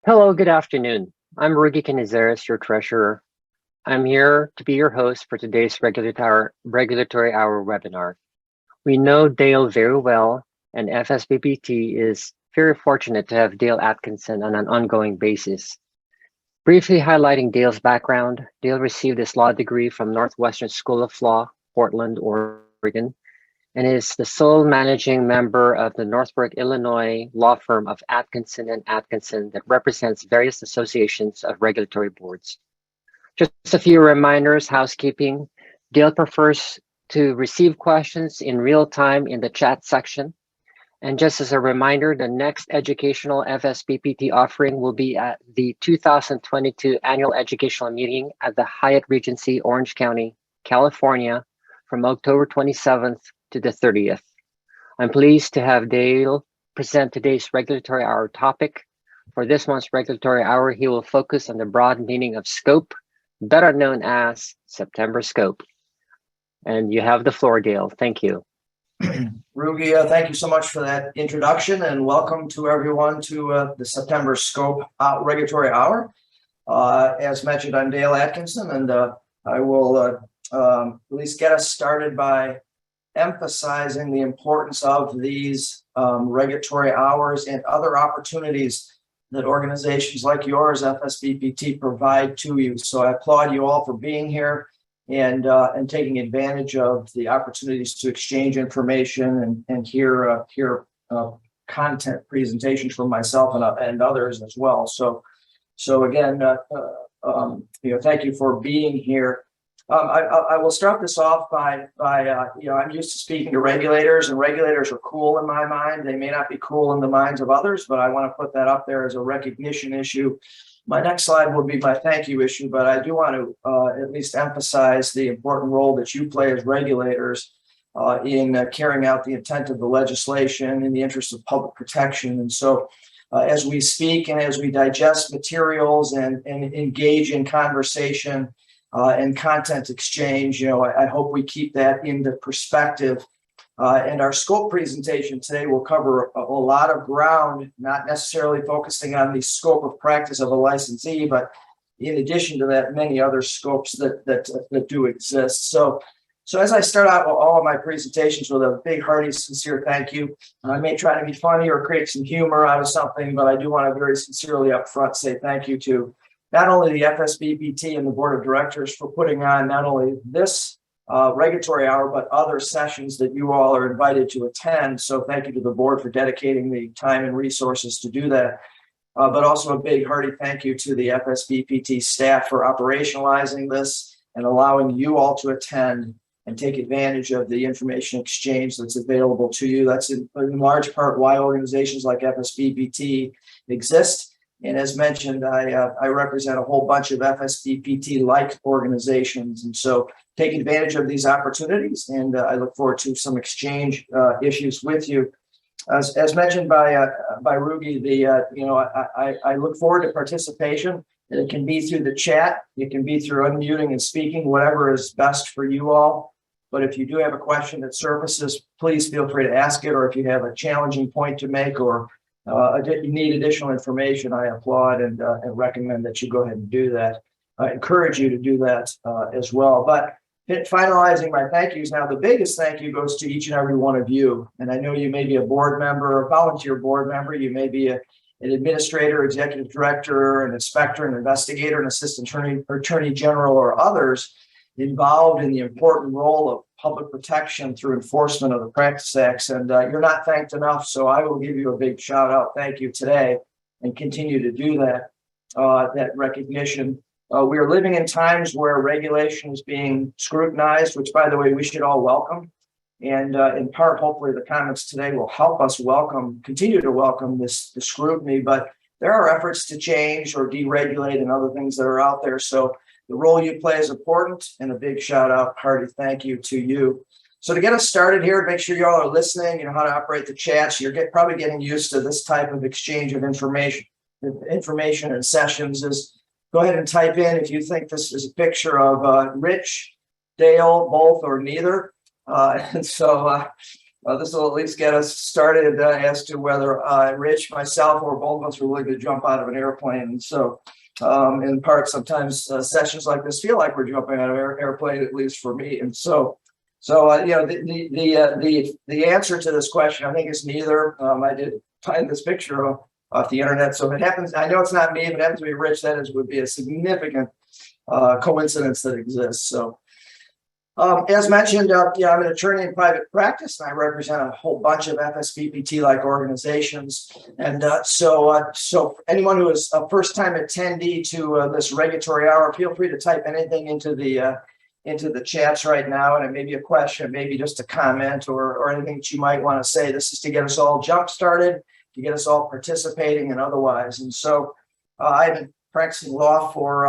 Hello, good afternoon. I'm Rudy Canizares, your treasurer. I'm here to be your host for today's Regulatory Hour webinar. We know Dale very well, and FSBPT is very fortunate to have Dale Atkinson on an ongoing basis. Briefly highlighting Dale's background, Dale received his law degree from Northwestern School of Law, Portland, Oregon, and is the sole managing member of the Northbrook, Illinois law firm of Atkinson and Atkinson that represents various associations of regulatory boards. Just a few reminders, housekeeping. Dale prefers to receive questions in real time in the chat section. And just as a reminder, the next educational FSBPT offering will be at the 2022 Annual Educational Meeting at the Hyatt Regency, Orange County, California, from October 27th to the 30th. I'm pleased to have Dale present today's Regulatory Hour topic. For this month's Regulatory Hour, he will focus on the broad meaning of scope, better known as September scope. And you have the floor, Dale. Thank you. Rugi, thank you so much for that introduction, and welcome to everyone to the September Scope Regulatory Hour. As mentioned, I'm Dale Atkinson, and I will at least get us started by emphasizing the importance of these regulatory hours and other opportunities that organizations like yours, FSBPT, provide to you. So I applaud you all for being here and taking advantage of the opportunities to exchange information and hear content presentations from myself and others as well. So again, thank you for being here. I will start this off by I'm used to speaking to regulators, and regulators are cool in my mind. They may not be cool in the minds of others, but I want to put that up there as a recognition issue. My next slide will be my thank you issue, but I do want to at least emphasize the important role that you play as regulators in carrying out the intent of the legislation in the interest of public protection. And so as we speak and as we digest materials and engage in conversation and content exchange, I hope we keep that into perspective. And our scope presentation today will cover a lot of ground, not necessarily focusing on the scope of practice of a licensee, but in addition to that, many other scopes that do exist. So as I start out with all of my presentations with a big, hearty, sincere thank you, I may try to be funny or create some humor out of something, but I do want to very sincerely upfront say thank you to not only the FSBPT and the board of directors for putting on not only this regulatory hour, but other sessions that you all are invited to attend. So thank you to the board for dedicating the time and resources to do that. But also a big hearty thank you to the FSBPT staff for operationalizing this and allowing you all to attend and take advantage of the information exchange that's available to you. That's in large part why organizations like FSBPT exist. And as mentioned, I represent a whole bunch of FSBPT-like organizations. And so take advantage of these opportunities, and I look forward to some exchange issues with you. As mentioned by Rugi, I look forward to participation. It can be through the chat, it can be through unmuting and speaking, whatever is best for you all. But if you do have a question that surfaces, please feel free to ask it, or if you have a challenging point to make or you need additional information, I applaud and recommend that you go ahead and do that. I encourage you to do that as well. But finalizing my thank yous now, the biggest thank you goes to each and every one of you. And I know you may be a board member, a volunteer board member, you may be an administrator, executive director, an inspector, an investigator, an assistant attorney general, or others involved in the important role of public protection through enforcement of the Practice Acts. And you're not thanked enough, so I will give you a big shout out. Thank you today, and continue to do that, that recognition. We are living in times where regulation is being scrutinized, which, by the way, we should all welcome. And in part, hopefully the comments today will help us continue to welcome the scrutiny, but there are efforts to change or deregulate and other things that are out there. So the role you play is important, and a big shout out, hearty thank you to you. So to get us started here, make sure you all are listening, you know how to operate the chats. You're probably getting used to this type of exchange of information and sessions. Go ahead and type in if you think this is a picture of Rich, Dale, both, or neither. This will at least get us started as to whether Rich, myself, or both of us are willing to jump out of an airplane. And so, in part, sometimes sessions like this feel like we're jumping out of an airplane, at least for me. And the answer to this question, I think, is neither. I did find this picture off the internet, so if it happens, I know it's not me. If it happens to be Rich, would be a significant coincidence that exists. So. As mentioned, I'm an attorney in private practice, and I represent a whole bunch of FSBPT-like organizations. And so anyone who is a first-time attendee to this regulatory hour, feel free to type anything into the chats right now, and it may be a question, maybe just a comment, or anything that you might want to say. This is to get us all jump-started, to get us all participating and otherwise. And so I've been practicing law for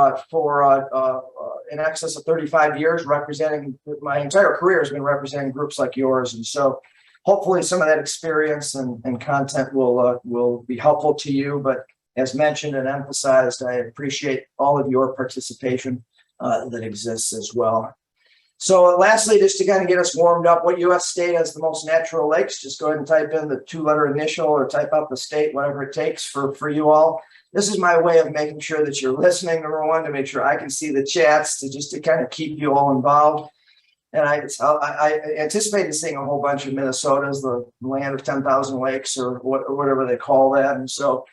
in excess of 35 years, representing, my entire career has been representing groups like yours. And so hopefully some of that experience and content will be helpful to you. But as mentioned and emphasized, I appreciate all of your participation that exists as well. So lastly, just to kind of get us warmed up, what U.S. state has the most natural lakes? Just go ahead and type in the 2-letter initial or type out the state, whatever it takes for you all. This is my way of making sure that you're listening, number one, to make sure I can see the chats, to kind of keep you all involved. And I anticipated seeing a whole bunch of Minnesotas, the land of 10,000 lakes, or whatever they call that. And so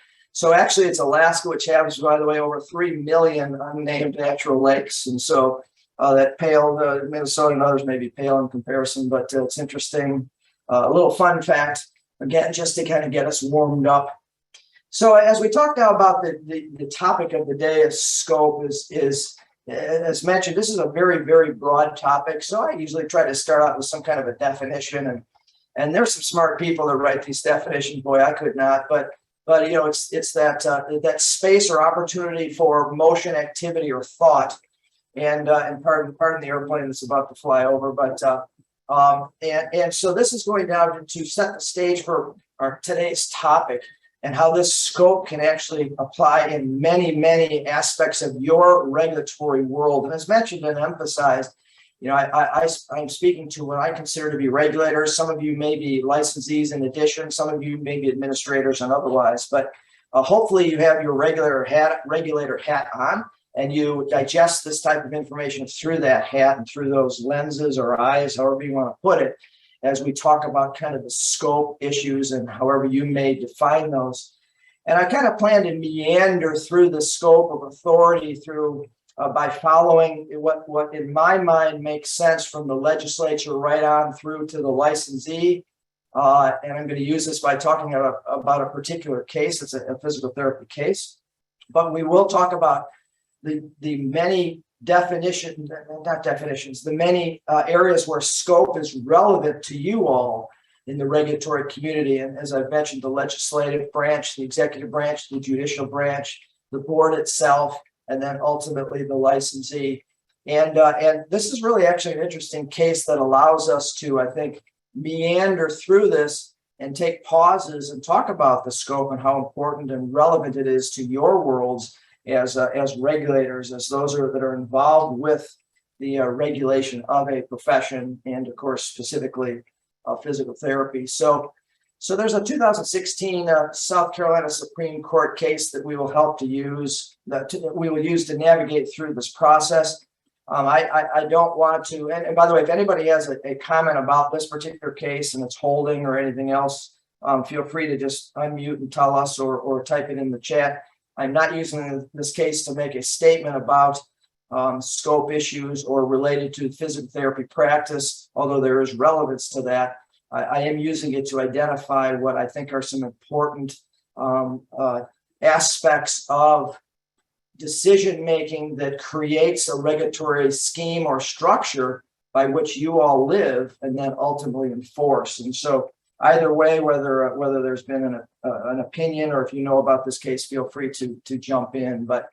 actually it's Alaska, which has, by the way, over 3 million unnamed natural lakes. And so that pale, Minnesota and others may be pale in comparison, but it's interesting. A little fun fact, again, just to kind of get us warmed up. So as we talk now about the topic of the day is scope, is as mentioned, this is a very, very broad topic. So I usually try to start out with some kind of a definition, and there's some smart people that write these definitions. Boy, I could not, but it's that space or opportunity for motion, activity, or thought. And pardon the airplane that's about to fly over, but and so this is going down to set the stage for our today's topic, and how this scope can actually apply in many, many aspects of your regulatory world. And as mentioned and emphasized, I'm speaking to what I consider to be regulators. Some of you may be licensees in addition, some of you may be administrators and otherwise, but hopefully you have your regulator hat on, and you digest this type of information through that hat and through those lenses or eyes, however you want to put it, as we talk about kind of the scope issues and however you may define those. And I kind of plan to meander through the scope of authority through by following what in my mind makes sense from the legislature right on through to the licensee. And I'm going to use this by talking about a particular case. It's a physical therapy case, but we will talk about the many the many areas where scope is relevant to you all in the regulatory community. And as I've mentioned, the legislative branch, the executive branch, the judicial branch, the board itself, and then ultimately the licensee. And this is really actually an interesting case that allows us to, I think, meander through this and take pauses and talk about the scope and how important and relevant it is to your worlds as regulators, as those that are involved with the regulation of a profession, and of course specifically physical therapy. So there's a 2016 South Carolina Supreme Court case that we will help to use, that we will use to navigate through this process. I don't want to, and by the way, if anybody has a comment about this particular case and its holding or anything else, feel free to just unmute and tell us, or type it in the chat. I'm not using this case to make a statement about scope issues or related to physical therapy practice, although there is relevance to that. I am using it to identify what I think are some important aspects of decision-making that creates a regulatory scheme or structure by which you all live and then ultimately enforce. And so either way, whether there's been an opinion, or if you know about this case, feel free to jump in. But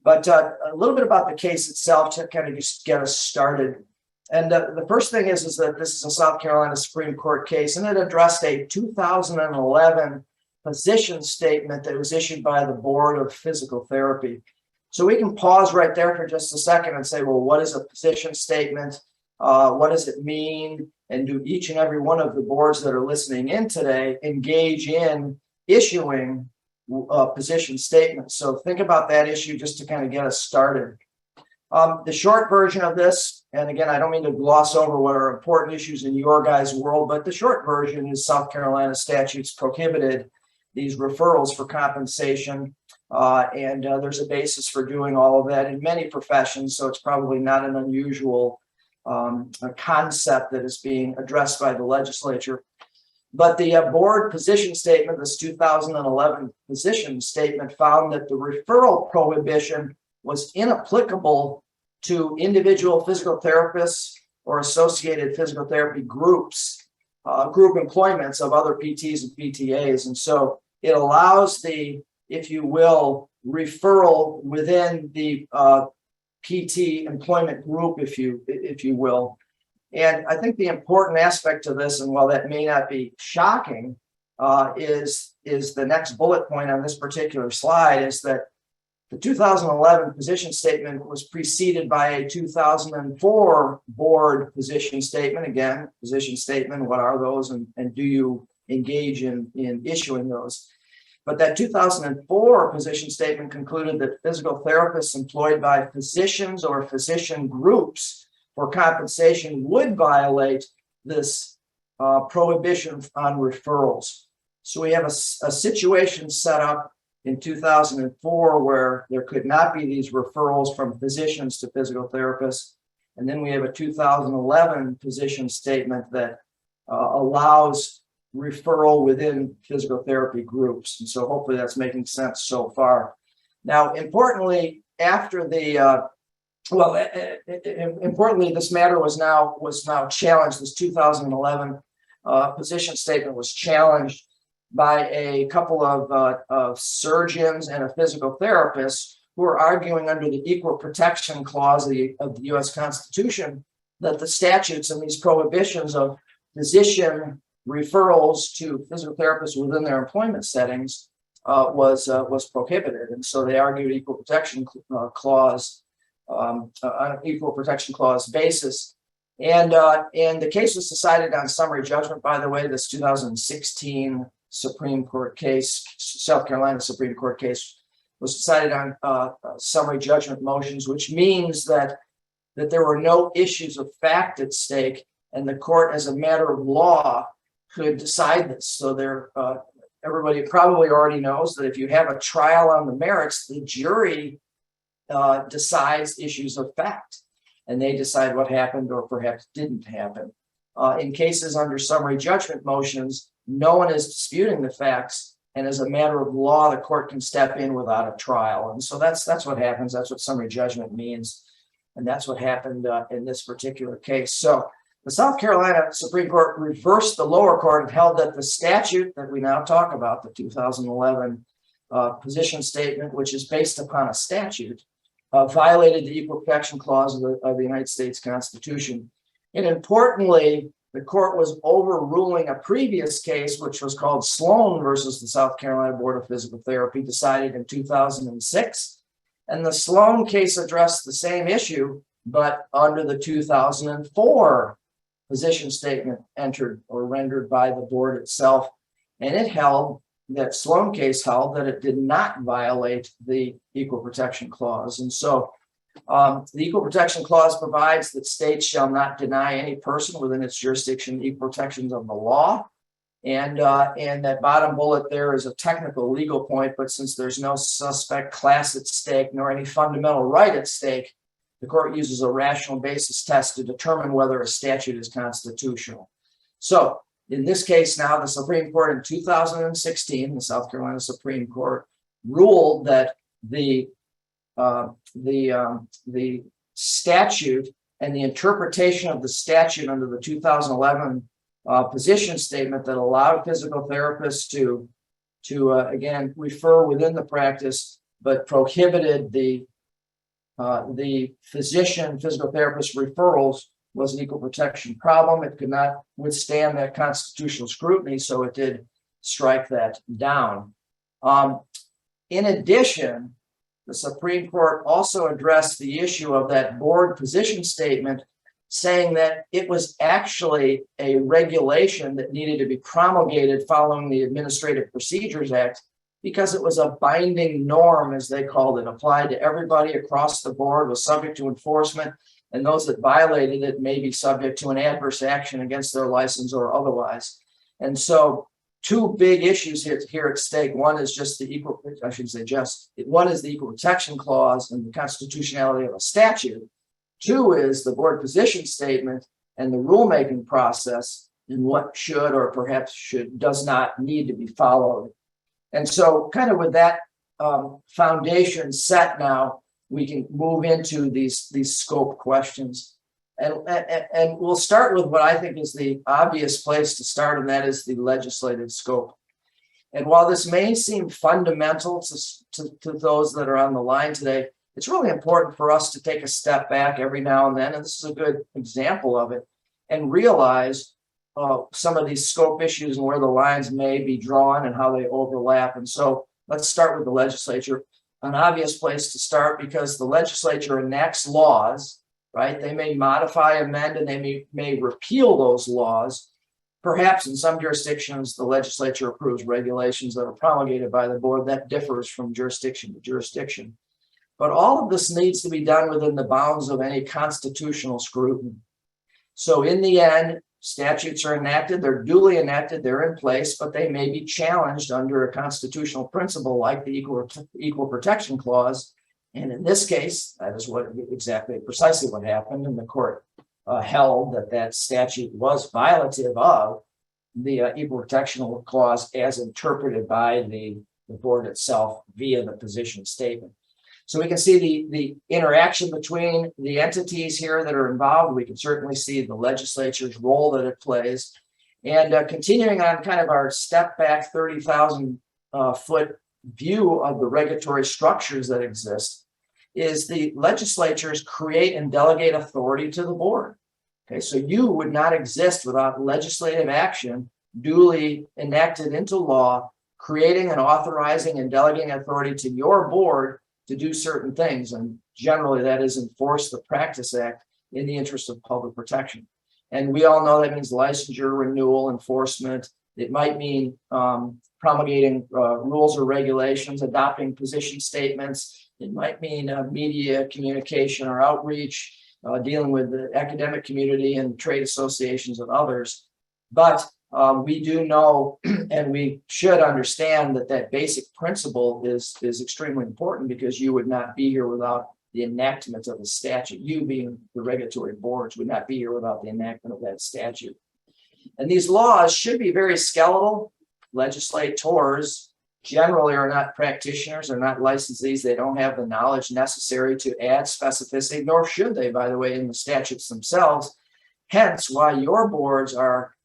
a little bit about the case itself to kind of just get us started. And the first thing is that this is a South Carolina Supreme Court case, and it addressed a 2011 position statement that was issued by the Board of Physical Therapy. So we can pause right there for just a second and say, well, what is a position statement? What does it mean? And do each and every one of the boards that are listening in today engage in issuing position statements? So think about that issue just to kind of get us started. The short version of this, and again, I don't mean to gloss over what are important issues in your guys' world, but the short version is South Carolina statutes prohibited these referrals for compensation. And there's a basis for doing all of that in many professions, so it's probably not an unusual a concept that is being addressed by the legislature. But the board position statement, this 2011 position statement, found that the referral prohibition was inapplicable to individual physical therapists or associated physical therapy groups, group employments of other PTs and PTAs. And so it allows the, if you will, referral within the PT employment group, if you will. And I think the important aspect to this, and while that may not be shocking, is the next bullet point on this particular slide, is that the 2011 position statement was preceded by a 2004 board position statement. Again, position statement, what are those, and do you engage in issuing those? But that 2004 position statement concluded that physical therapists employed by physicians or physician groups for compensation would violate this prohibition on referrals. So we have a situation set up in 2004 where there could not be these referrals from physicians to physical therapists. And then we have a 2011 position statement that allows referral within physical therapy groups. And so hopefully that's making sense so far. Now, importantly, after the, importantly, this matter was now challenged. This 2011 position statement was challenged by a couple of surgeons and a physical therapist who are arguing under the Equal Protection Clause of the U.S. Constitution that the statutes and these prohibitions of physician referrals to physical therapists within their employment settings was prohibited. And so they argued Equal Protection Clause on an Equal Protection Clause basis. And the case was decided on summary judgment, by the way. This 2016 Supreme Court case, South Carolina Supreme Court case, was decided on summary judgment motions, which means that there were no issues of fact at stake, and the court, as a matter of law, could decide this. So everybody probably already knows that if you have a trial on the merits, the jury decides issues of fact, and they decide what happened or perhaps didn't happen. In cases under summary judgment motions, no one is disputing the facts, and as a matter of law, the court can step in without a trial. And so that's what happens. That's what summary judgment means, and that's what happened in this particular case. So the South Carolina Supreme Court reversed the lower court and held that the statute that we now talk about, the 2011 position statement, which is based upon a statute, violated the Equal Protection Clause of the United States Constitution. And importantly, the court was overruling a previous case, which was called Sloan versus the South Carolina Board of Physical Therapy, decided in 2006. And the Sloan case addressed the same issue, but under the 2004 position statement entered or rendered by the board itself. And it held, that Sloan case held, that it did not violate the Equal Protection Clause. And so the Equal Protection Clause provides that states shall not deny any person within its jurisdiction equal protections of the law. And that bottom bullet there is a technical legal point, but since there's no suspect class at stake nor any fundamental right at stake, the court uses a rational basis test to determine whether a statute is constitutional. So in this case now, the Supreme Court in 2016, the South Carolina Supreme Court, ruled that the statute and the interpretation of the statute under the 2011 position statement that allowed physical therapists to again refer within the practice, but prohibited the physician physical therapist referrals was an equal protection problem. It could not withstand that constitutional scrutiny, so it did strike that down. In addition, the Supreme Court also addressed the issue of that board position statement, saying that it was actually a regulation that needed to be promulgated following the Administrative Procedures Act because it was a binding norm, as they called it, applied to everybody across the board, was subject to enforcement, and those that violated it may be subject to an adverse action against their license or otherwise. And so two big issues here at stake. One is just the equal, I shouldn't say just, one is the Equal Protection Clause and the constitutionality of a statute. Two is the board position statement and the rulemaking process and what should or perhaps does not need to be followed. And so kind of with that foundation set now, we can move into these scope questions. And we'll start with what I think is the obvious place to start, and that is the legislative scope. And while this may seem fundamental to those that are on the line today, it's really important for us to take a step back every now and then, and this is a good example of it, and realize some of these scope issues and where the lines may be drawn and how they overlap. And so let's start with the legislature, an obvious place to start because the legislature enacts laws, right? They may modify, amend, and they may repeal those laws. Perhaps in some jurisdictions, the legislature approves regulations that are promulgated by the board. That differs from jurisdiction to jurisdiction. But all of this needs to be done within the bounds of any constitutional scrutiny. So in the end, statutes are enacted, they're duly enacted, they're in place, but they may be challenged under a constitutional principle like the Equal Protection Clause. And in this case, that is precisely what happened, and the court held that statute was violative of the Equal Protection Clause as interpreted by the board itself via the position statement. So we can see the interaction between the entities here that are involved. We can certainly see the legislature's role that it plays. And continuing on kind of our step back 30,000 foot view of the regulatory structures that exist is the legislatures create and delegate authority to the board. Okay, so you would not exist without legislative action duly enacted into law, creating and authorizing and delegating authority to your board to do certain things. And generally that is enforce the Practice Act in the interest of public protection. And we all know that means licensure, renewal, enforcement. It might mean promulgating rules or regulations, adopting position statements. It might mean media communication or outreach, dealing with the academic community and trade associations and others. But we do know, and we should understand that basic principle is extremely important because you would not be here without the enactment of the statute. You being the regulatory boards would not be here without the enactment of that statute. And these laws should be very skeletal. Legislators generally are not practitioners, are not licensees. They don't have the knowledge necessary to add specificity, nor should they, by the way, in the statutes themselves. Hence why your boards are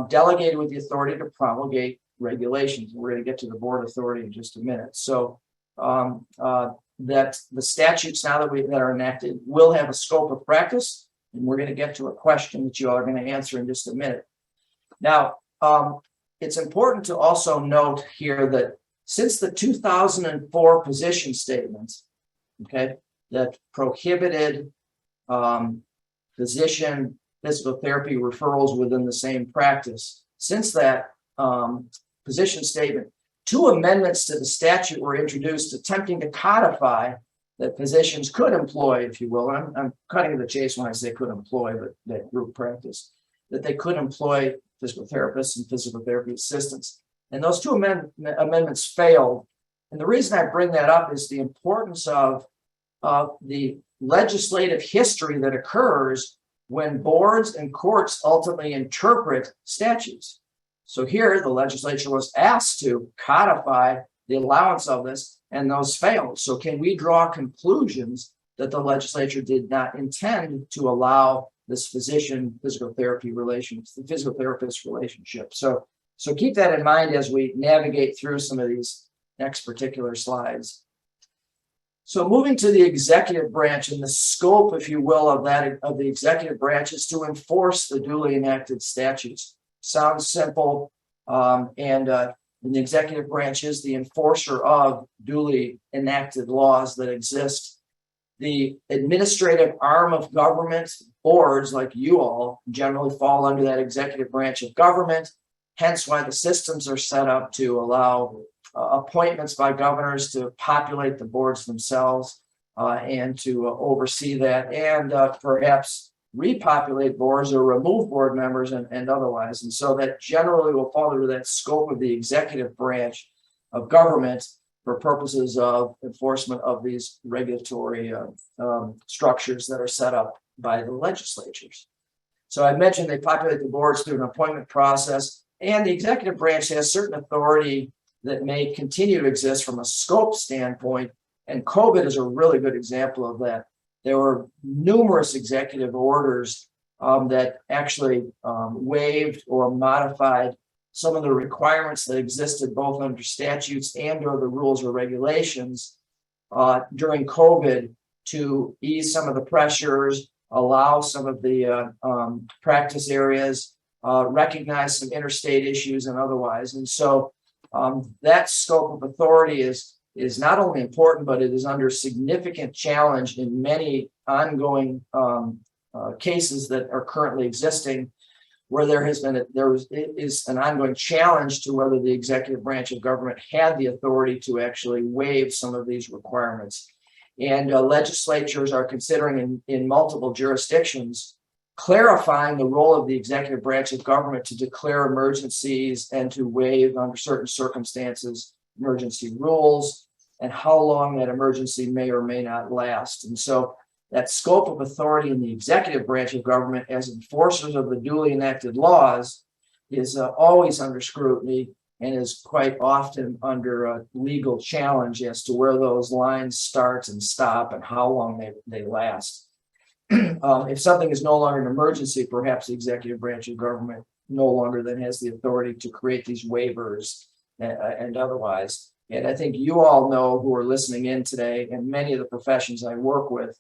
delegated with the authority to promulgate regulations. We're going to get to the board authority in just a minute. So that the statutes now that are enacted will have a scope of practice, and we're going to get to a question that you all are going to answer in just a minute. Now, it's important to also note here that since the 2004 position statement, okay, that prohibited physician physical therapy referrals within the same practice. Since that position statement, 2 amendments to the statute were introduced attempting to codify that physicians could employ, if you will, and I'm cutting to the chase when I say could employ, but that group practice, that they could employ physical therapists and physical therapy assistants. And those 2 amendments failed. And the reason I bring that up is the importance of the legislative history that occurs when boards and courts ultimately interpret statutes. So here the legislature was asked to codify the allowance of this, and those failed. So can we draw conclusions that the legislature did not intend to allow this physician physical therapy relations, the physical therapist relationship? So keep that in mind as we navigate through some of these next particular slides. So moving to the executive branch, and the scope, if you will, of the executive branch is to enforce the duly enacted statutes. Sounds simple, and the executive branch is the enforcer of duly enacted laws that exist. The administrative arm of government boards like you all generally fall under that executive branch of government, hence why the systems are set up to allow appointments by governors to populate the boards themselves and to oversee that, and perhaps repopulate boards or remove board members and otherwise. And so that generally will fall under that scope of the executive branch of government for purposes of enforcement of these regulatory structures that are set up by the legislatures. So I mentioned they populate the boards through an appointment process, and the executive branch has certain authority that may continue to exist from a scope standpoint. And COVID is a really good example of that. There were numerous executive orders that actually waived or modified some of the requirements that existed both under statutes and or the rules or regulations during COVID to ease some of the pressures, allow some of the practice areas, recognize some interstate issues and otherwise. And so that scope of authority is not only important, but it is under significant challenge in many ongoing cases that are currently existing, where there is an ongoing challenge to whether the executive branch of government had the authority to actually waive some of these requirements. And legislatures are considering in multiple jurisdictions clarifying the role of the executive branch of government to declare emergencies and to waive, under certain circumstances, emergency rules, and how long that emergency may or may not last. And so that scope of authority in the executive branch of government as enforcers of the duly enacted laws is always under scrutiny and is quite often under a legal challenge as to where those lines start and stop and how long they last. If something is no longer an emergency, perhaps the executive branch of government no longer then has the authority to create these waivers and otherwise. And I think you all know, who are listening in today, and many of the professions I work with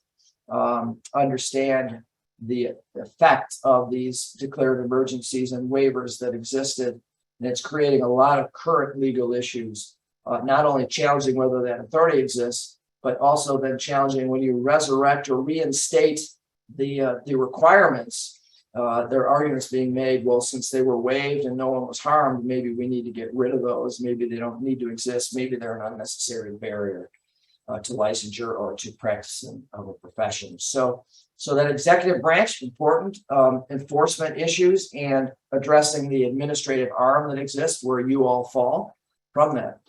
understand the effect of these declared emergencies and waivers that existed. And it's creating a lot of current legal issues, not only challenging whether that authority exists, but also then challenging when you resurrect or reinstate the requirements. There are arguments being made, well, since they were waived and no one was harmed, maybe we need to get rid of those. Maybe they don't need to exist. Maybe they're an unnecessary barrier to licensure or to practicing of a profession. So that executive branch, important enforcement issues and addressing the administrative arm that exists where you all fall from that.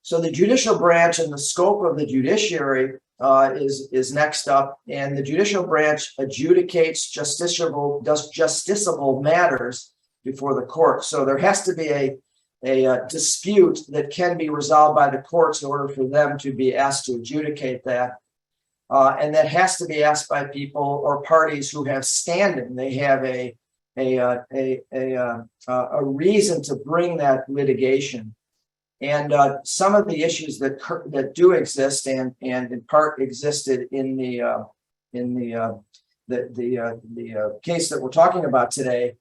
So the judicial branch and the scope of the judiciary is next up, and the judicial branch adjudicates justiciable matters before the court. So there has to be a dispute that can be resolved by the courts in order for them to be asked to adjudicate that. And that has to be asked by people or parties who have standing. They have a reason to bring that litigation. And some of the issues that do exist and in part existed in the case that we're talking about today.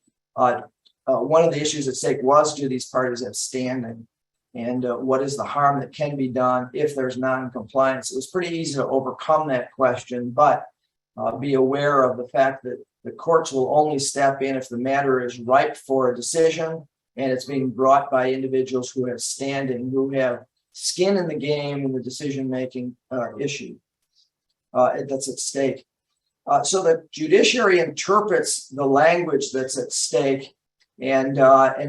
One of the issues at stake was, do these parties have standing? And what is the harm that can be done if there's non-compliance? It was pretty easy to overcome that question, but be aware of the fact that the courts will only step in if the matter is ripe for a decision and it's being brought by individuals who have standing, who have skin in the game in the decision-making issue that's at stake. So the judiciary interprets the language that's at stake and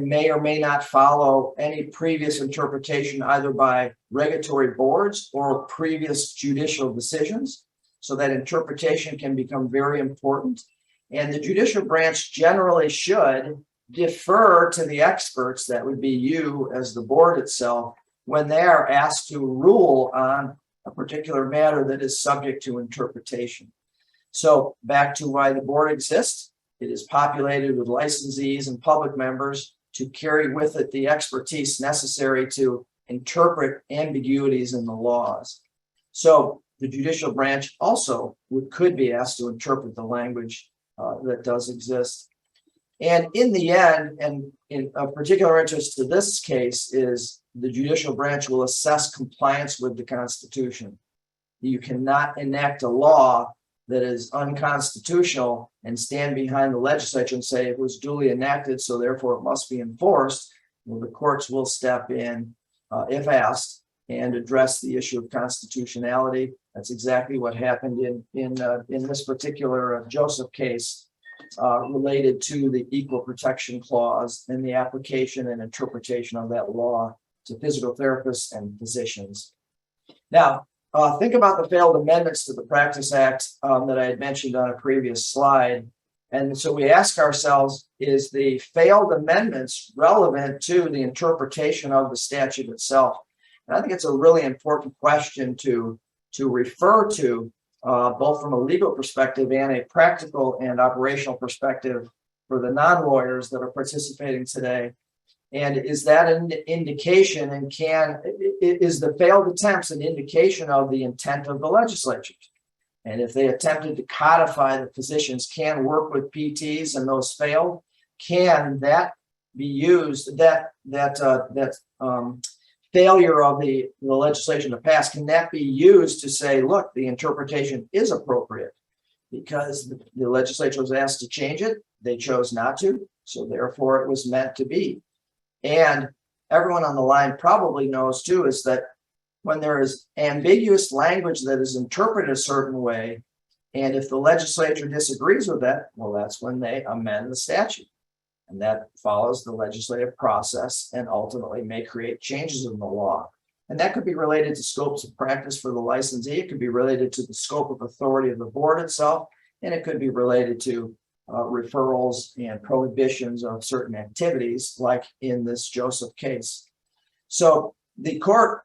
may or may not follow any previous interpretation either by regulatory boards or previous judicial decisions. So that interpretation can become very important. And the judicial branch generally should defer to the experts, that would be you as the board itself, when they are asked to rule on a particular matter that is subject to interpretation. So back to why the board exists. It is populated with licensees and public members to carry with it the expertise necessary to interpret ambiguities in the laws. So the judicial branch also could be asked to interpret the language that does exist. And in the end, and in of particular interest to this case, is the judicial branch will assess compliance with the Constitution. You cannot enact a law that is unconstitutional and stand behind the legislature and say it was duly enacted, so therefore it must be enforced, well, the courts will step in if asked and address the issue of constitutionality. That's exactly what happened in this particular Joseph case related to the Equal Protection Clause and the application and interpretation of that law to physical therapists and physicians. Now, think about the failed amendments to the Practice Act that I had mentioned on a previous slide. And so we ask ourselves, is the failed amendments relevant to the interpretation of the statute itself? And I think it's a really important question to refer to, both from a legal perspective and a practical and operational perspective for the non-lawyers that are participating today. And is that an indication, and is the failed attempts an indication of the intent of the legislature? And if they attempted to codify that physicians can work with PTs and those failed, can that be used, that failure of the legislation to pass, can that be used to say, look, the interpretation is appropriate? Because the legislature was asked to change it, they chose not to, so therefore it was meant to be. And everyone on the line probably knows too, is that when there is ambiguous language that is interpreted a certain way, and if the legislature disagrees with that, well, that's when they amend the statute. And that follows the legislative process and ultimately may create changes in the law. And that could be related to scopes of practice for the licensee. It could be related to the scope of authority of the board itself, and it could be related to referrals and prohibitions of certain activities, like in this Joseph case. So the court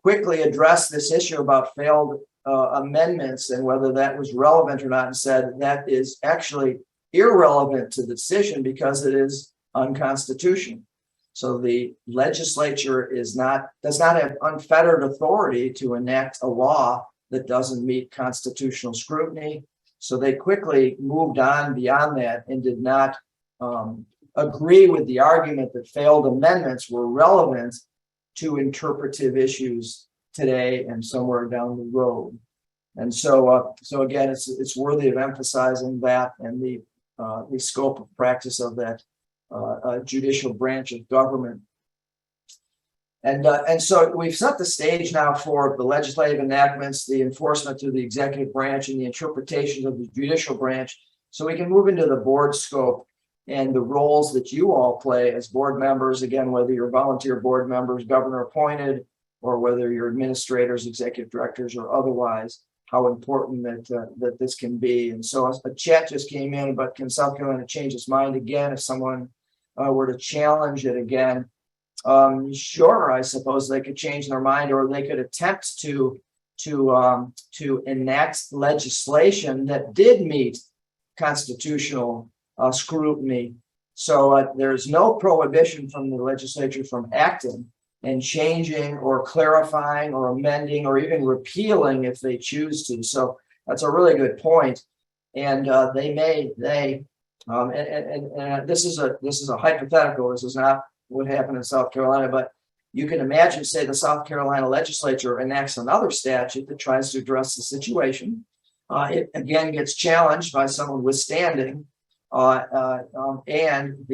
quickly addressed this issue about failed amendments and whether that was relevant or not, and said that is actually irrelevant to the decision because it is unconstitutional. So the legislature does not have unfettered authority to enact a law that doesn't meet constitutional scrutiny. So they quickly moved on beyond that and did not agree with the argument that failed amendments were relevant to interpretive issues today and somewhere down the road. And so again, it's worthy of emphasizing that and the scope of practice of that judicial branch of government. And so we've set the stage now for the legislative enactments, the enforcement through the executive branch, and the interpretation of the judicial branch. So we can move into the board scope and the roles that you all play as board members, again, whether you're volunteer board members, governor appointed, or whether you're administrators, executive directors, or otherwise, how important that this can be. And so a chat just came in, but can South Carolina change its mind again if someone were to challenge it again? Sure, I suppose they could change their mind, or they could attempt to enact legislation that did meet constitutional scrutiny. So there's no prohibition from the legislature from acting and changing or clarifying or amending or even repealing if they choose to. So that's a really good point. And this is a hypothetical. This is not what happened in South Carolina, but you can imagine, say, the South Carolina legislature enacts another statute that tries to address the situation. It again gets challenged by someone withstanding, and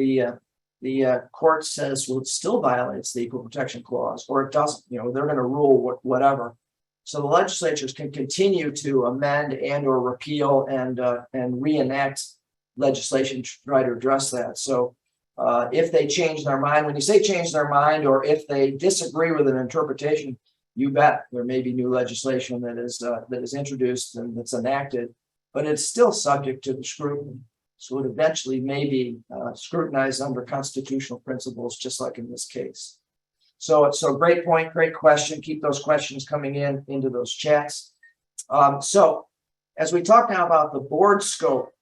the court says, well, it still violates the Equal Protection Clause, or it doesn't. They're going to rule whatever. So the legislatures can continue to amend and or repeal and reenact legislation to try to address that. So if they change their mind, when you say change their mind, or if they disagree with an interpretation, you bet there may be new legislation that is introduced and that's enacted, but it's still subject to the scrutiny. So it eventually may be scrutinized under constitutional principles, just like in this case. So great point, great question. Keep those questions coming into those chats. So as we talk now about the board scope,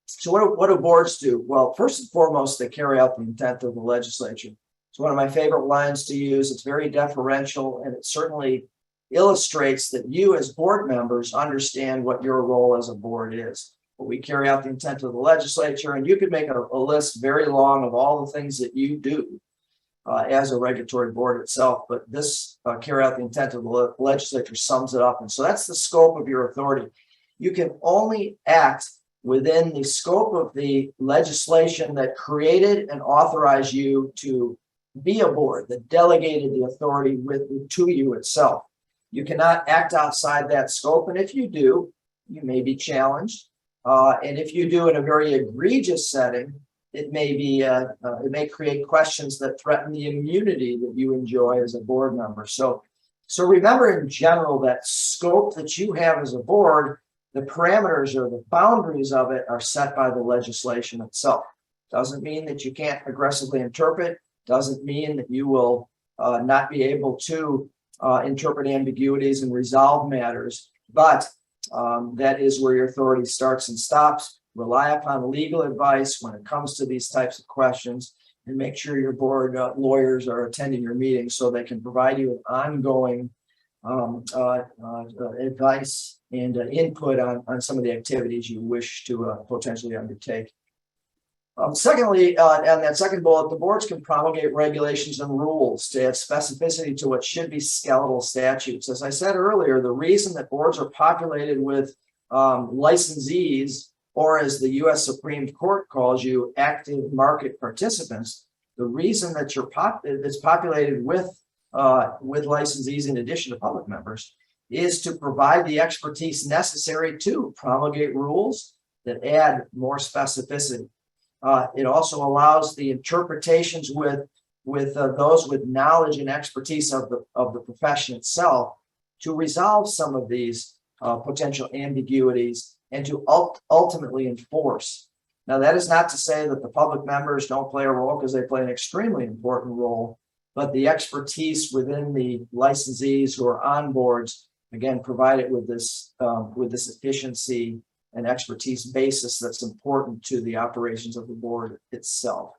so what do boards do? Well, first and foremost, they carry out the intent of the legislature. It's one of my favorite lines to use. It's very deferential, and it certainly illustrates that you as board members understand what your role as a board is. But we carry out the intent of the legislature, and you could make a list very long of all the things that you do as a regulatory board itself. But this carry out the intent of the legislature sums it up. And so that's the scope of your authority. you can only act within the scope of the legislation that created and authorized you to be a board, that delegated the authority to you itself. You cannot act outside that scope, and if you do, you may be challenged. And if you do in a very egregious setting, it may create questions that threaten the immunity that you enjoy as a board member. So remember in general that scope that you have as a board, the parameters or the boundaries of it are set by the legislation itself. Doesn't mean that you can't aggressively interpret, doesn't mean that you will not be able to interpret ambiguities and resolve matters, but that is where your authority starts and stops. Rely upon legal advice when it comes to these types of questions, and make sure your board lawyers are attending your meetings so they can provide you with ongoing advice and input on some of the activities you wish to potentially undertake. Secondly, on that second bullet, the boards can promulgate regulations and rules to add specificity to what should be skeletal statutes. As I said earlier, the reason that boards are populated with licensees, or as the U.S. Supreme Court calls you, active market participants, the reason that it's populated with licensees in addition to public members is to provide the expertise necessary to promulgate rules that add more specificity. It also allows the interpretations with those with knowledge and expertise of the profession itself to resolve some of these potential ambiguities and to ultimately enforce. Now, that is not to say that the public members don't play a role, because they play an extremely important role, but the expertise within the licensees who are on boards, again, provide it with this efficiency and expertise basis that's important to the operations of the board itself.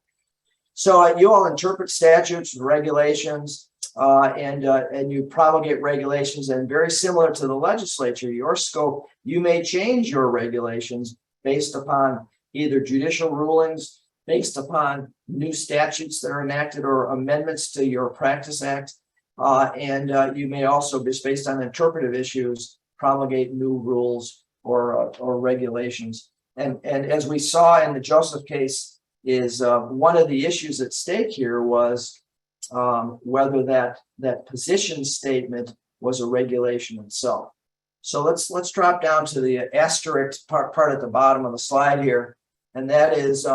So you all interpret statutes and regulations, and you promulgate regulations, and very similar to the legislature, your scope, you may change your regulations based upon either judicial rulings, based upon new statutes that are enacted or amendments to your Practice Act, and you may also, just based on interpretive issues, promulgate new rules or regulations. And as we saw in the Joseph case, is one of the issues at stake here was whether that position statement was a regulation itself. So let's drop down to the asterisk part at the bottom of the slide here, and that is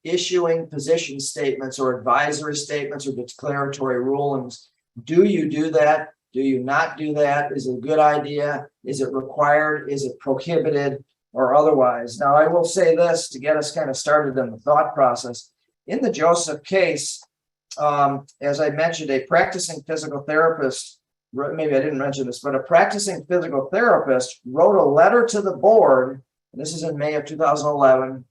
issuing position statements or advisory statements or declaratory rulings. Do you do that? Do you not do that? Is it a good idea? Is it required? Is it prohibited or otherwise? Now, I will say this to get us kind of started in the thought process. In the Joseph case, as I mentioned, a practicing physical therapist, maybe I didn't mention this, but a practicing physical therapist wrote a letter to the board, and this is in May of 2011,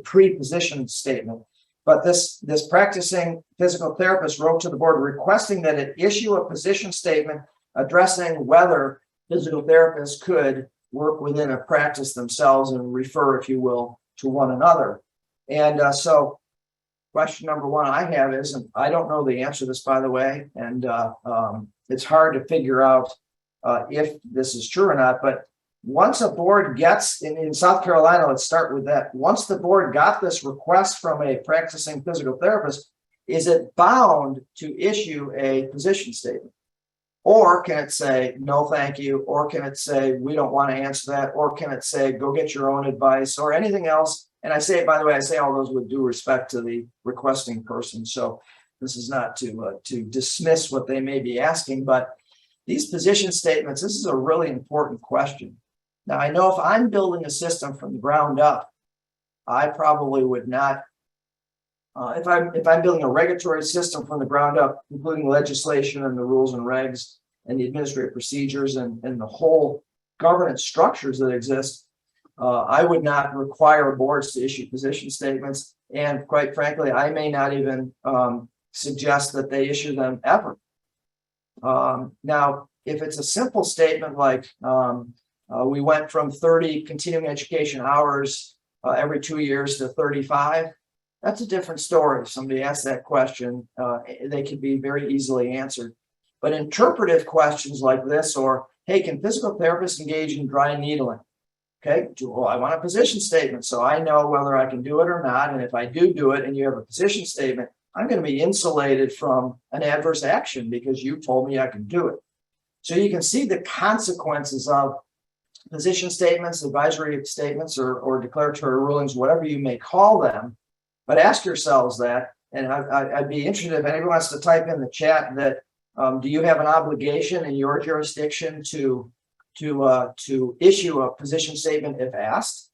pre-position statement. But this practicing physical therapist wrote to the board requesting that it issue a position statement addressing whether physical therapists could work within a practice themselves and refer, if you will, to one another. And so question number one I have is, and I don't know the answer to this, by the way, and it's hard to figure out if this is true or not, but once a board gets, in South Carolina, let's start with that. Once the board got this request from a practicing physical therapist, is it bound to issue a position statement? Or can it say, no, thank you? Or can it say, we don't want to answer that? Or can it say, go get your own advice or anything else? And I say, by the way, I say all those with due respect to the requesting person. So this is not to dismiss what they may be asking, but these position statements, this is a really important question. Now, I know if I'm building a system from the ground up, I probably would not, if I'm building a regulatory system from the ground up, including legislation and the rules and regs and the administrative procedures and the whole governance structures that exist, I would not require boards to issue position statements. And quite frankly, I may not even suggest that they issue them ever. Now, if it's a simple statement like, we went from 30 continuing education hours every 2 years to 35. That's a different story. If somebody asks that question, they can be very easily answered. But interpretive questions like this, or, hey, can physical therapists engage in dry needling? Okay, well, I want a position statement so I know whether I can do it or not. And if I do it and you have a position statement, I'm going to be insulated from an adverse action because you told me I can do it. So you can see the consequences of position statements, advisory statements, or declaratory rulings, whatever you may call them. But ask yourselves that, and I'd be interested if anyone wants to type in the chat that do you have an obligation in your jurisdiction to issue a position statement if asked?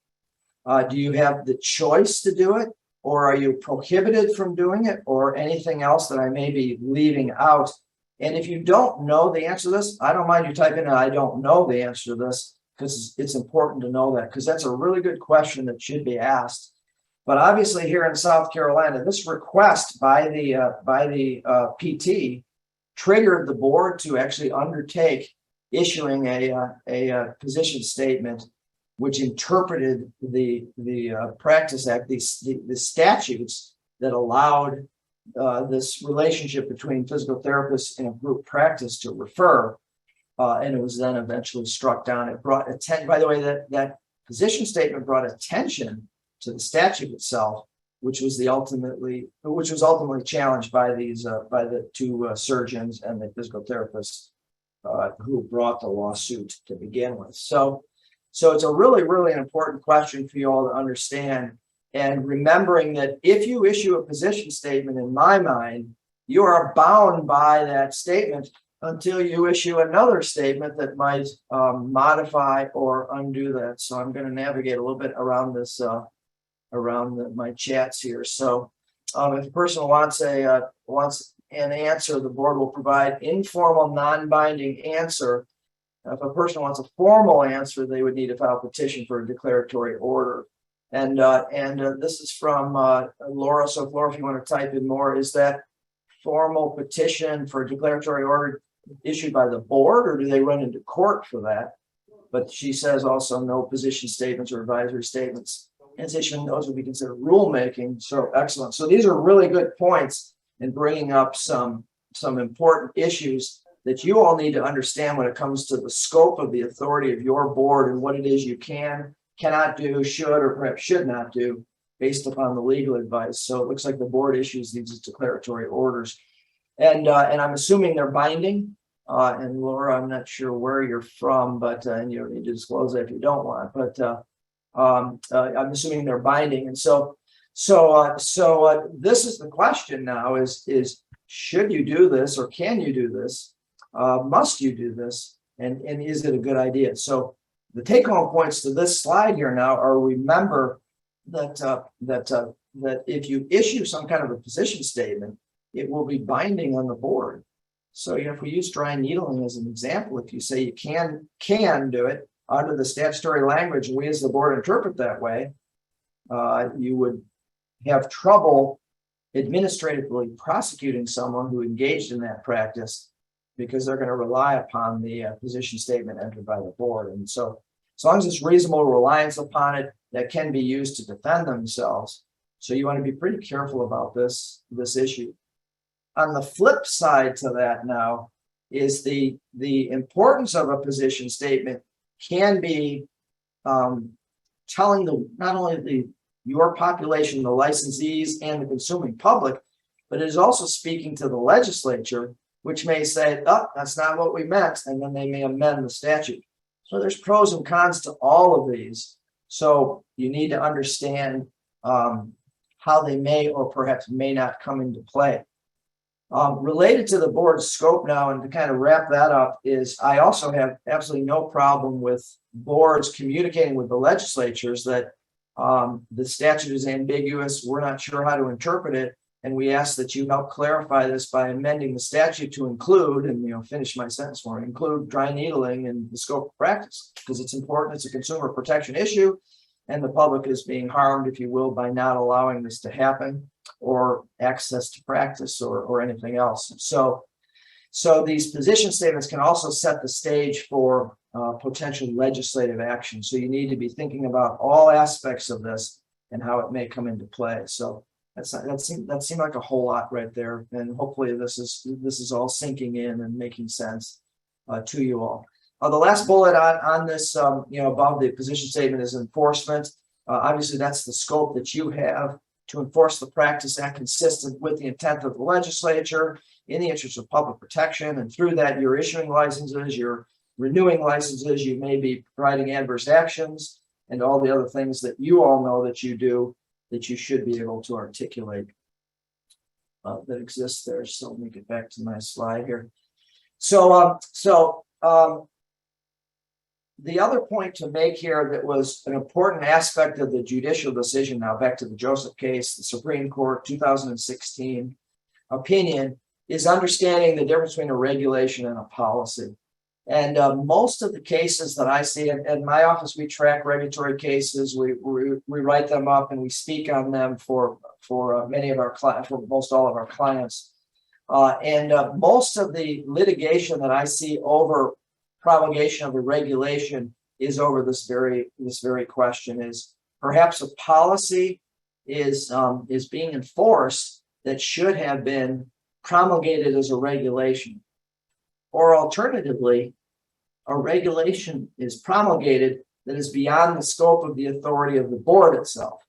Do you have the choice to do it, or are you prohibited from doing it, or anything else that I may be leaving out? And if you don't know the answer to this, I don't mind you typing in I don't know the answer to this, because it's important to know that, because that's a really good question that should be asked. But obviously here in South Carolina, this request by the PT triggered the board to actually undertake issuing a position statement, which interpreted the Practice Act, the statutes that allowed this relationship between physical therapists in a group practice to refer, and it was then eventually struck down. It brought by the way, that position statement brought attention to the statute itself, which was ultimately challenged by the two surgeons and the physical therapists who brought the lawsuit to begin with. So it's a really, really important question for you all to understand. And remembering that if you issue a position statement, in my mind, you are bound by that statement until you issue another statement that might modify or undo that. So I'm going to navigate a little bit around this, my chats here. So if a person wants an answer, the board will provide informal, non-binding answer. If a person wants a formal answer, they would need to file a petition for a declaratory order. And this is from Laura. So Laura, if you want to type in more, is that formal petition for a declaratory order issued by the board, or do they run into court for that? But she says also no position statements or advisory statements. And issuing those would be considered rulemaking. So excellent. So these are really good points in bringing up some important issues that you all need to understand when it comes to the scope of the authority of your board and what it is you cannot do, should, or perhaps should not do based upon the legal advice. So it looks like the board issues these declaratory orders. And I'm assuming they're binding. And Laura, I'm not sure where you're from, but and you don't need to disclose that if you don't want. But I'm assuming they're binding. And so this is the question now: is should you do this, or can you do this? Must you do this? And is it a good idea? So the take-home points to this slide here now are: remember that if you issue some kind of a position statement, it will be binding on the board. So if we use dry needling as an example, if you say you can do it under the statutory language, we as the board interpret that way, you would have trouble administratively prosecuting someone who engaged in that practice, because they're going to rely upon the position statement entered by the board. And so as long as it's reasonable reliance upon it, that can be used to defend themselves. So you want to be pretty careful about this issue. On the flip side to that now is the importance of a position statement can be telling not only your population, the licensees, and the consuming public, but it is also speaking to the legislature, which may say, oh, that's not what we meant, and then they may amend the statute. So there's pros and cons to all of these. So you need to understand how they may or perhaps may not come into play. Related to the board's scope now, and to kind of wrap that up, is I also have absolutely no problem with boards communicating with the legislatures that the statute is ambiguous, we're not sure how to interpret it, and we ask that you help clarify this by amending the statute to include, and finish my sentence for me, include dry needling in the scope of practice, because it's important. It's a consumer protection issue, and the public is being harmed, if you will, by not allowing this to happen, or access to practice, or anything else. So these position statements can also set the stage for potential legislative action. So you need to be thinking about all aspects of this and how it may come into play. So That seemed like a whole lot right there, and hopefully this is all sinking in and making sense to you all. The last bullet on this, above the position statement is enforcement. Obviously, that's the scope that you have to enforce the Practice Act consistent with the intent of the legislature in the interest of public protection, and through that, you're issuing licenses, you're renewing licenses, you may be providing adverse actions, and all the other things that you all know that you do, that you should be able to articulate that exists there. So let me get back to my slide here. The other point to make here that was an important aspect of the judicial decision, now back to the Joseph case, the Supreme Court 2016 opinion, is understanding the difference between a regulation and a policy. And most of the cases that I see, in my office, we track regulatory cases, we write them up and we speak on them for many of our clients, for most all of our clients. Most of the litigation that I see over promulgation of a regulation is over this very question: is perhaps a policy is being enforced that should have been promulgated as a regulation, or alternatively, a regulation is promulgated that is beyond the scope of the authority of the board itself.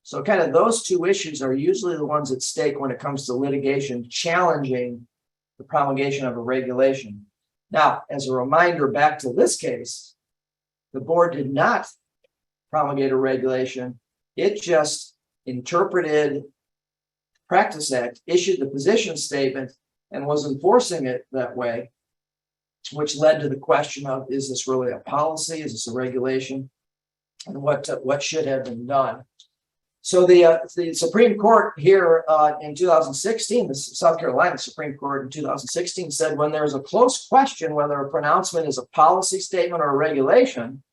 So kind of those two issues are usually the ones at stake when it comes to litigation challenging the promulgation of a regulation. Now, as a reminder, back to this case, the board did not promulgate a regulation. It just interpreted the Practice Act, issued the position statement, and was enforcing it that way, which led to the question of, is this really a policy? Is this a regulation? And what should have been done? So the Supreme Court here in 2016, the South Carolina Supreme Court in 2016 said, when there's a close question whether a pronouncement is a policy statement or a regulation,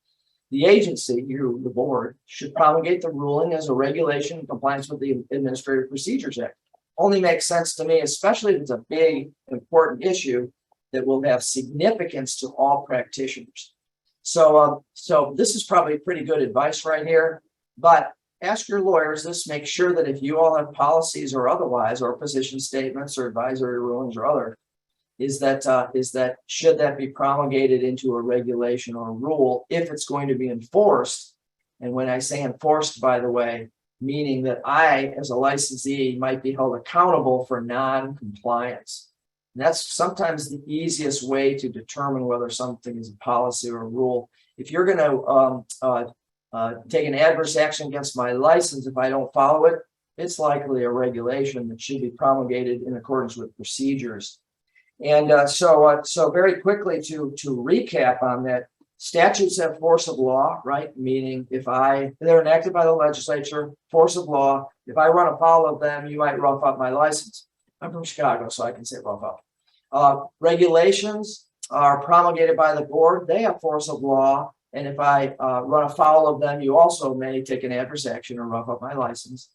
the agency, you, the board, should promulgate the ruling as a regulation in compliance with the Administrative Procedures Act. Only makes sense to me, especially if it's a big, important issue that will have significance to all practitioners. So this is probably pretty good advice right here, but ask your lawyers this, make sure that if you all have policies or otherwise, or position statements or advisory rulings or other, is that should that be promulgated into a regulation or a rule if it's going to be enforced? And when I say enforced, by the way, meaning that I, as a licensee, might be held accountable for non-compliance. That's sometimes the easiest way to determine whether something is a policy or a rule. If you're going to take an adverse action against my license if I don't follow it, it's likely a regulation that should be promulgated in accordance with procedures. And so very quickly to recap on that, statutes have force of law, right? Meaning they're enacted by the legislature, force of law. If I run afoul of them, you might rough up my license. I'm from Chicago, so I can say rough up. Regulations are promulgated by the board. They have force of law. And if I run afoul of them, you also may take an adverse action or rough up my license.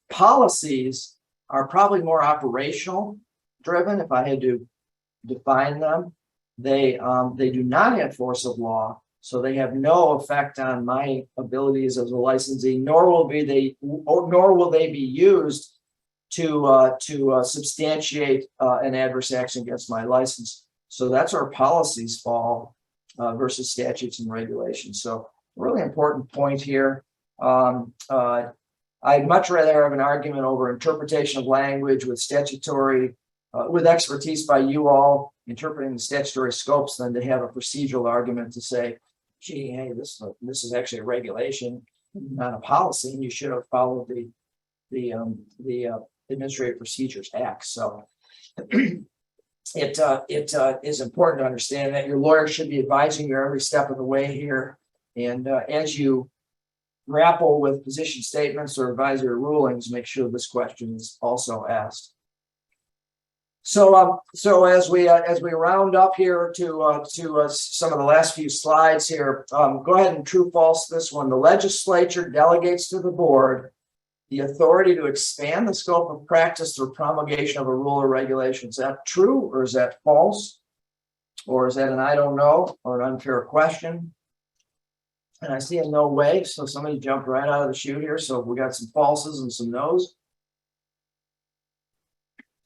Policies are probably more operational driven. If I had to define them, they do not have force of law, so they have no effect on my abilities as a licensee, nor will they be used to substantiate an adverse action against my license. So that's where policies fall versus statutes and regulations. So really important point here. I'd much rather have an argument over interpretation of language with statutory, with expertise by you all interpreting the statutory scopes than to have a procedural argument to say, gee, hey, this is actually a regulation, not a policy, and you should have followed the Administrative Procedures Act. So it is important to understand that your lawyer should be advising you every step of the way here. And as you grapple with position statements or advisory rulings, make sure this question is also asked. So as we round up here to some of the last few slides here, go ahead and true false this one. The legislature delegates to the board the authority to expand the scope of practice through promulgation of a rule or regulation. Is that true, or is that false? Or is that an I don't know or an unfair question? And I see a no way, so somebody jumped right out of the chute here. So we got some falses and some no's.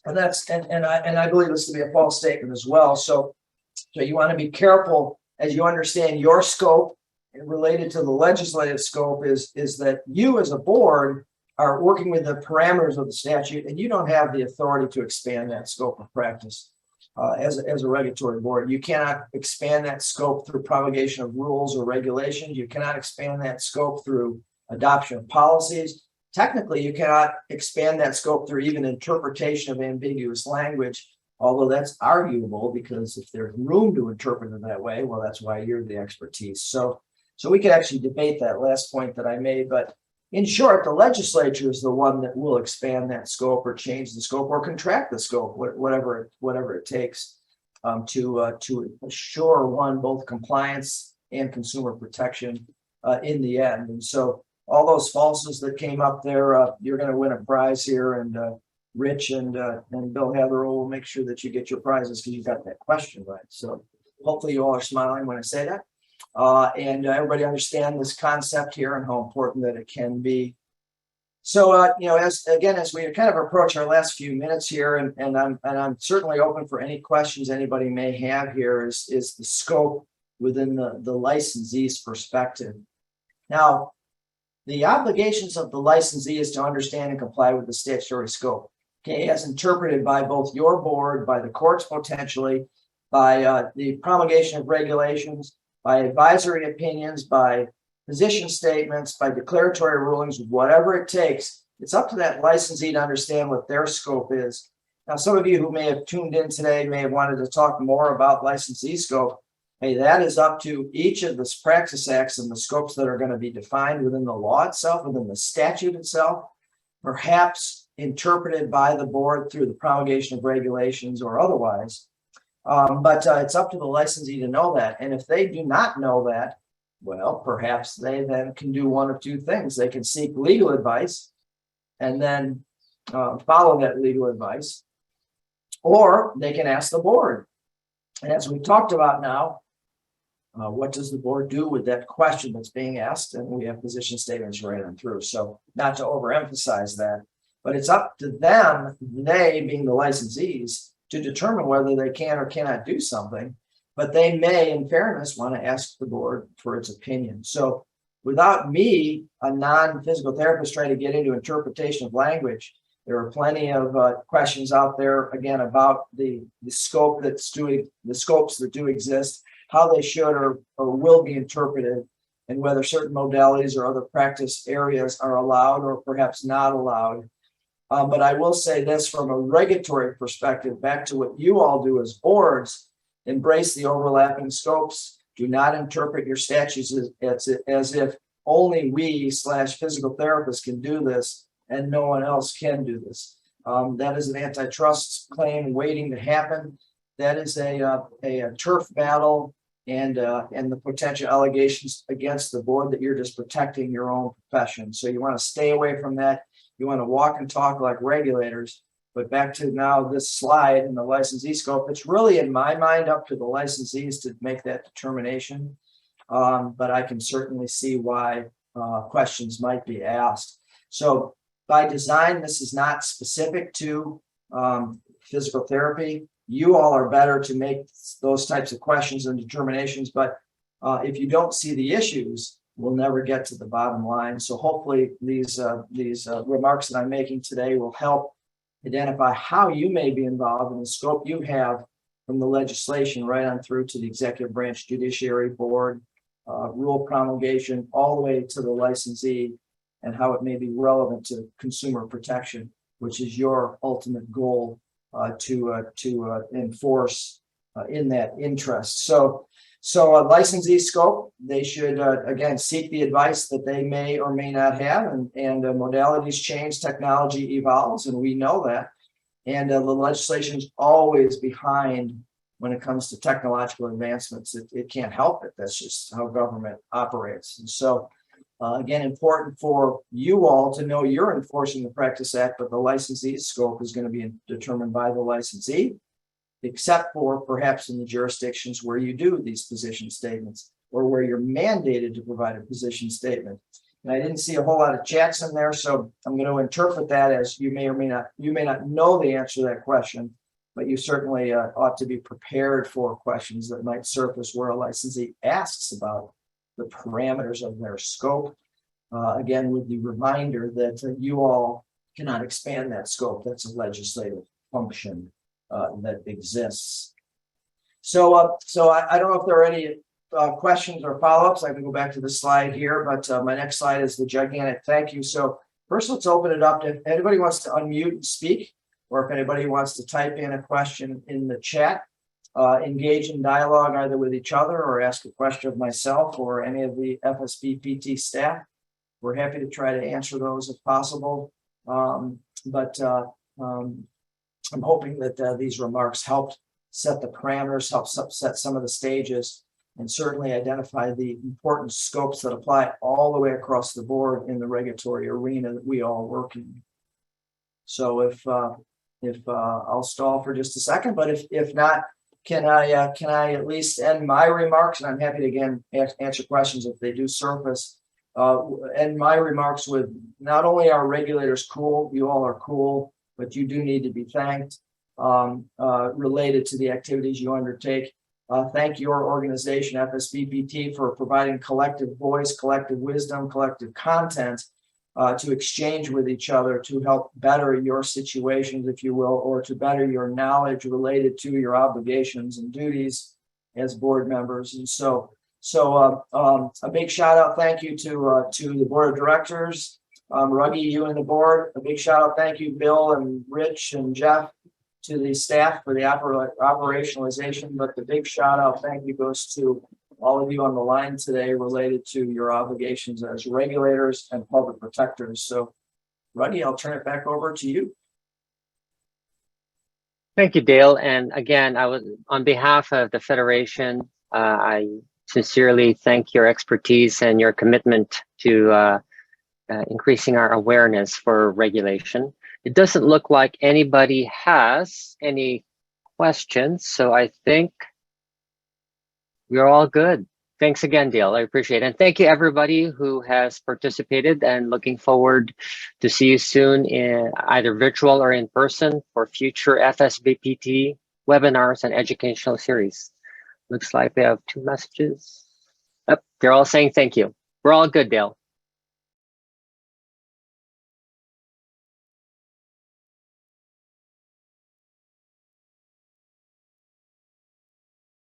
And that's and I believe this to be a false statement as well. So you want to be careful as you understand your scope related to the legislative scope is that you as a board are working with the parameters of the statute, and you don't have the authority to expand that scope of practice as a regulatory board. You cannot expand that scope through promulgation of rules or regulations. You cannot expand that scope through adoption of policies. Technically, you cannot expand that scope through even interpretation of ambiguous language, although that's arguable because if there's room to interpret it that way, well, that's why you're the expertise. So we could actually debate that last point that I made, but in short, the legislature is the one that will expand that scope or change the scope or contract the scope, whatever it takes to assure both compliance and consumer protection in the end. And so all those falses that came up there, you're going to win a prize here, and Rich and Bill Heather will make sure that you get your prizes because you got that question right. So hopefully you all are smiling when I say that. And everybody understand this concept here and how important that it can be. So, as we kind of approach our last few minutes here, and I'm certainly open for any questions anybody may have here is the scope within the licensee's perspective. Now, the obligations of the licensee is to understand and comply with the statutory scope, okay, as interpreted by both your board, by the courts potentially, by the promulgation of regulations, by advisory opinions, by position statements, by declaratory rulings, whatever it takes. It's up to that licensee to understand what their scope is. Now, some of you who may have tuned in today may have wanted to talk more about licensee scope. Hey, that is up to each of the practice acts and the scopes that are going to be defined within the law itself, within the statute itself, perhaps interpreted by the board through the promulgation of regulations or otherwise. But it's up to the licensee to know that. And if they do not know that, well, perhaps they then can do one of two things. They can seek legal advice and then follow that legal advice, or they can ask the board. And as we've talked about now, what does the board do with that question that's being asked? And we have position statements right on through. So not to overemphasize that, but it's up to them, they being the licensees, to determine whether they can or cannot do something, but they may, in fairness, want to ask the board for its opinion. So without me, a non-physical therapist, trying to get into interpretation of language, there are plenty of questions out there, again, about the scope the scopes that do exist, how they should or will be interpreted, and whether certain modalities or other practice areas are allowed or perhaps not allowed. But I will say this from a regulatory perspective, back to what you all do as boards, embrace the overlapping scopes. Do not interpret your statutes as if only we / physical therapists can do this and no one else can do this. That is an antitrust claim waiting to happen. That is a turf battle and the potential allegations against the board that you're just protecting your own profession. So you want to stay away from that. You want to walk and talk like regulators. But back to now this slide and the licensee scope, it's really, in my mind, up to the licensees to make that determination. But I can certainly see why questions might be asked. So by design, this is not specific to physical therapy. You all are better to make those types of questions and determinations. But if you don't see the issues, we'll never get to the bottom line. So hopefully these remarks that I'm making today will help identify how you may be involved in the scope you have from the legislation right on through to the executive branch, judiciary, board, rule promulgation, all the way to the licensee, and how it may be relevant to consumer protection, which is your ultimate goal to enforce in that interest. So a licensee scope, they should, again, seek the advice that they may or may not have, and modalities change, technology evolves, and we know that. And the legislation is always behind when it comes to technological advancements. It can't help it. That's just how government operates. And so, again, important for you all to know you're enforcing the Practice Act, but the licensee scope is going to be determined by the licensee, except for perhaps in the jurisdictions where you do these position statements. or where you're mandated to provide a position statement. And I didn't see a whole lot of chats in there, so I'm going to interpret that as you may not know the answer to that question, but you certainly ought to be prepared for questions that might surface where a licensee asks about the parameters of their scope. Again, with the reminder that you all cannot expand that scope. That's a legislative function that exists. So I don't know if there are any questions or follow-ups. I can go back to the slide here, but my next slide is the gigantic thank you. So first, let's open it up. If anybody wants to unmute and speak, or if anybody wants to type in a question in the chat, engage in dialogue either with each other or ask a question of myself or any of the FSBPT staff. We're happy to try to answer those if possible. I'm hoping that these remarks helped set the parameters, help set some of the stages, and certainly identify the important scopes that apply all the way across the board in the regulatory arena that we all work in. So if I'll stall for just a second, but if not, can I at least end my remarks? And I'm happy to again answer questions if they do surface. End my remarks with not only are regulators cool, you all are cool, but you do need to be thanked related to the activities you undertake. Thank your organization, FSBPT, for providing collective voice, collective wisdom, collective content to exchange with each other to help better your situations, if you will, or to better your knowledge related to your obligations and duties as board members. And so a big shout out, thank you to the board of directors, Ruggie, you and the board. A big shout out, thank you, Bill and Rich and Jeff, to the staff for the operationalization. But the big shout out, thank you, goes to all of you on the line today related to your obligations as regulators and public protectors. So, Ruggie, I'll turn it back over to you. Thank you, Dale. And again, on behalf of the Federation, I sincerely thank your expertise and your commitment to increasing our awareness for regulation. It doesn't look like anybody has any questions, so I think we're all good. Thanks again, Dale. I appreciate it. And thank you, everybody who has participated, and looking forward to see you soon in either virtual or in person for future FSBPT webinars and educational series. Looks like we have 2 messages. Oh, they're all saying thank you. We're all good, Dale.